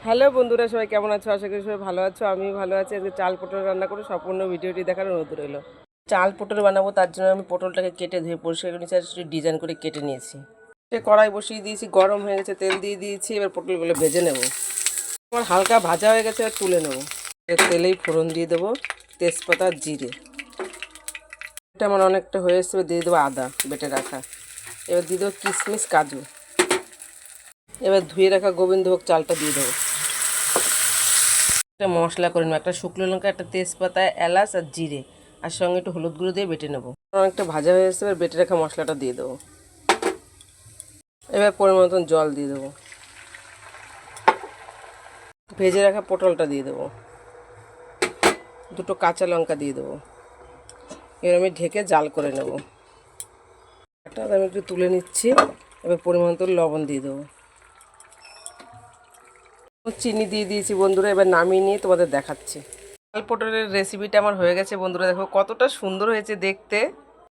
Hello বন্ধুরা, সবাই কেমন আছো? আশা করি সবাই ভালো আছো। আমি ভালো আছি। আজকে চাল পটল রান্না করে সম্পূর্ণ ভিডিওটি দেখার অনুরোধ রইলো। চাল পটল বানাবো, তার জন্য আমি পটলটাকে কেটে ধুয়ে পরিষ্কার করে নিয়েছি আর একটু ডিজাইন করে কেটে নিয়েছি। সে কড়াই বসিয়ে দিয়েছি, গরম হয়ে গেছে, তেল দিয়ে দিয়েছি। এবার পটলগুলো ভেজে নেব। আমার হালকা ভাজা হয়ে গেছে, আর তুলে নেবো। তেলেই ফোড়ন দিয়ে দেবো, তেজপাতা, জিরে। এটা আমার অনেকটা হয়ে এসছে, দিয়ে দেবো আদা বেটে রাখা। এবার দিয়ে দেবো কিশমিশ, কাজু। এবার ধুয়ে রাখা গোবিন্দভোগ চালটা দিয়ে দেবো। একটা মশলা করে নেবো, একটা শুকনো লঙ্কা, একটা তেজপাতা, এলাচ আর জিরে, আর সঙ্গে একটু হলুদ গুঁড়ো দিয়ে বেটে নেবো। অনেকটা ভাজা হয়ে এসেছে, এবার বেটে রাখা মশলাটা দিয়ে দেবো। এবার পরিমাণ মতন জল দিয়ে দেবো। ভেজে রাখা পটলটা দিয়ে দেবো। দুটো কাঁচা লঙ্কা দিয়ে দেবো। এবার আমি ঢেকে জাল করে নেব। এটা আমি একটু তুলে নিচ্ছি। এবার পরিমাণ মতো লবণ দিয়ে দেবো। চিনি দিয়ে দিয়েছি বন্ধুরা। এবার নামিয়ে নিয়ে তোমাদের দেখাচ্ছি। চাল পটলের রেসিপিটা আমার হয়ে গেছে বন্ধুরা। দেখো কতটা সুন্দর হয়েছে দেখতে।